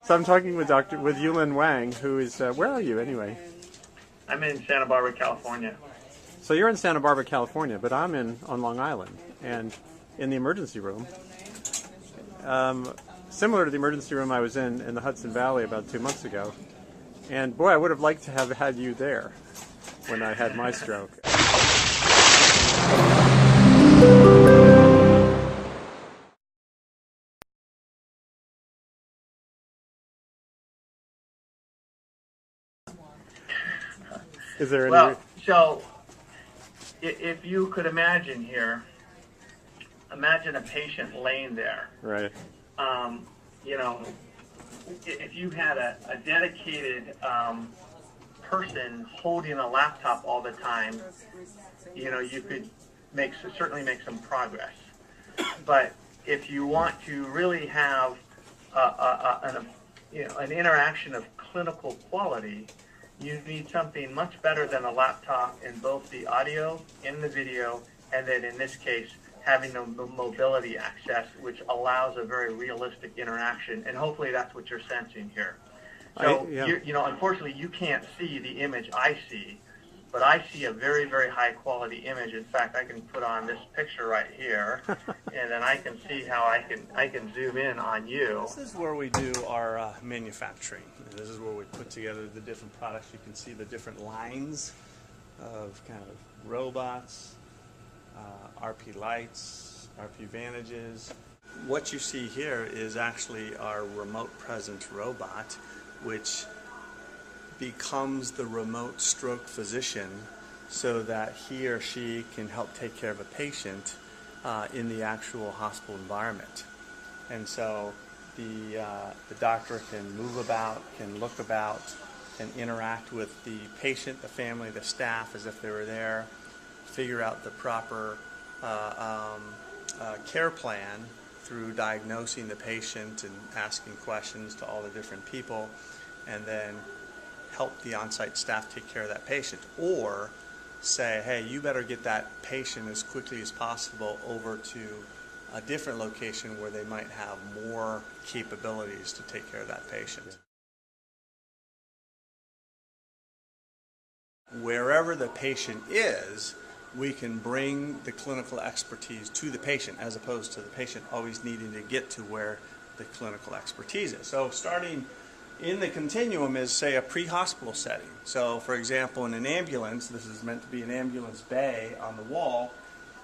So I'm talking with Yulun Wang, who is, where are you anyway? I'm in Santa Barbara, California. So you're in Santa Barbara, California, but I'm on Long Island, and in the emergency room. Similar to the emergency room I was in the Hudson Valley about 2 months ago. And boy, I would have liked to have had you there when I had my stroke. Is there any... Well, so if you could imagine here, imagine a patient laying there. Right. You know, if you had a dedicated person holding a laptop all the time, you know, you could certainly make some progress. But if you want to really have an interaction of clinical quality, you need something much better than a laptop in both the audio, in the video, and then in this case, having the mobility access, which allows a very realistic interaction. And hopefully that's what you're sensing here. So, you know, unfortunately, you can't see the image I see, but I see a very, very high quality image. In fact, I can put on this picture right here, and then I can see how I can zoom in on you. This is where we do our manufacturing. This is where we put together the different products. You can see the different lines of kind of robots, RP lights, RP Vantages. What you see here is actually our remote presence robot, which becomes the remote stroke physician so that he or she can help take care of a patient in the actual hospital environment. And so the doctor can move about, can look about, can interact with the patient, the family, the staff as if they were there, figure out the proper care plan through diagnosing the patient and asking questions to all the different people, and then help the on-site staff take care of that patient, or say, hey, you better get that patient as quickly as possible over to a different location where they might have more capabilities to take care of that patient. Wherever the patient is, we can bring the clinical expertise to the patient, as opposed to the patient always needing to get to where the clinical expertise is. So starting in the continuum is, say, a pre-hospital setting. So, for example, in an ambulance, this is meant to be an ambulance bay on the wall,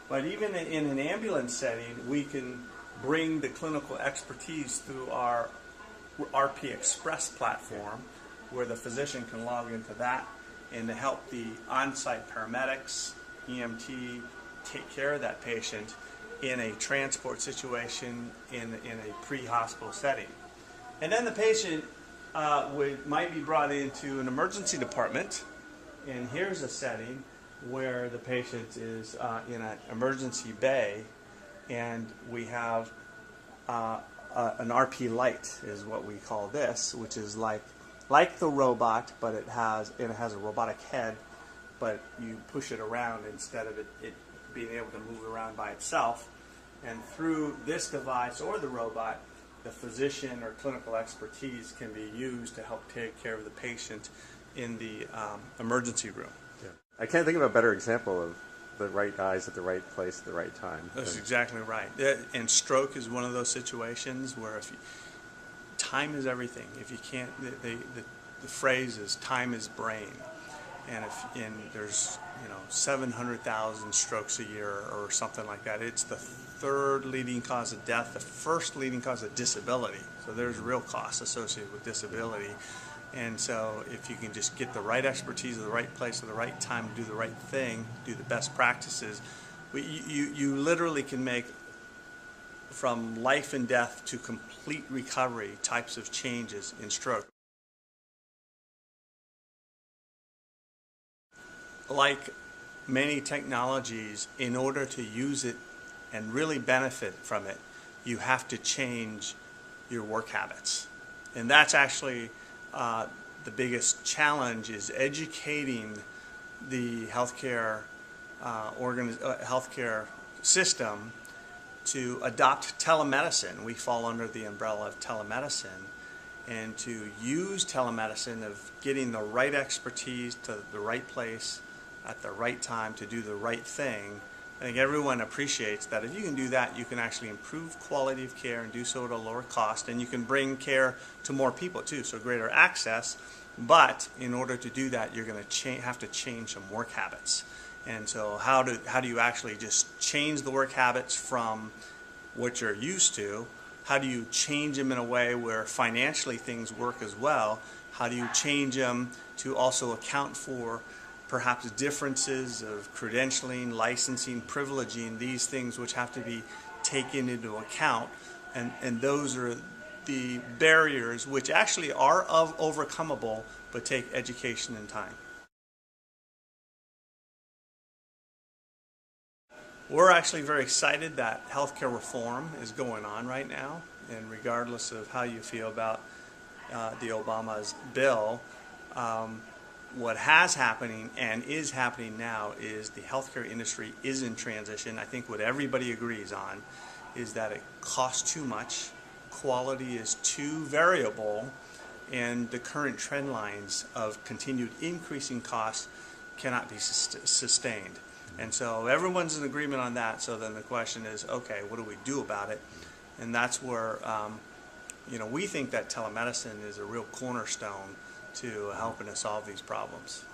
but even in an ambulance setting, we can bring the clinical expertise through our RP Express platform, where the physician can log into that and to help the on-site paramedics, EMT, take care of that patient in a transport situation in a pre-hospital setting. And then the patient might be brought into an emergency department, and here's a setting where the patient is in an emergency bay, and we have an RP light is what we call this, which is like the robot, but it has a robotic head, but you push it around instead of it being able to move around by itself. And through this device or the robot, the physician or clinical expertise can be used to help take care of the patient in the emergency room. Yeah. I can't think of a better example of the right eyes at the right place at the right time. That's exactly right. And stroke is one of those situations where time is everything. If you can't, the phrase is time is brain. And there's 700,000 strokes a year or something like that. It's the third leading cause of death, the first leading cause of disability. So there's real costs associated with disability. And so if you can just get the right expertise at the right place at the right time, do the right thing, do the best practices, you literally can make from life and death to complete recovery types of changes in stroke. Like many technologies, in order to use it and really benefit from it, you have to change your work habits. And that's actually the biggest challenge, is educating the healthcare system to adopt telemedicine. We fall under the umbrella of telemedicine, and to use telemedicine of getting the right expertise to the right place at the right time to do the right thing. I think everyone appreciates that if you can do that, you can actually improve quality of care and do so at a lower cost, and you can bring care to more people too, so greater access. But in order to do that, you're going to have to change some work habits. And so how do you actually just change the work habits from what you're used to? How do you change them in a way where financially things work as well? How do you change them to also account for perhaps differences of credentialing, licensing, privileging, these things which have to be taken into account? And those are the barriers which actually are overcomable, but take education and time. We're actually very excited that healthcare reform is going on right now, and regardless of how you feel about the Obama's bill, what has happening and is happening now is the healthcare industry is in transition. I think what everybody agrees on is that it costs too much, quality is too variable, and the current trend lines of continued increasing costs cannot be sustained. And so everyone's in agreement on that. So then the question is, okay, what do we do about it? And that's where we think that telemedicine is a real cornerstone to helping us solve these problems.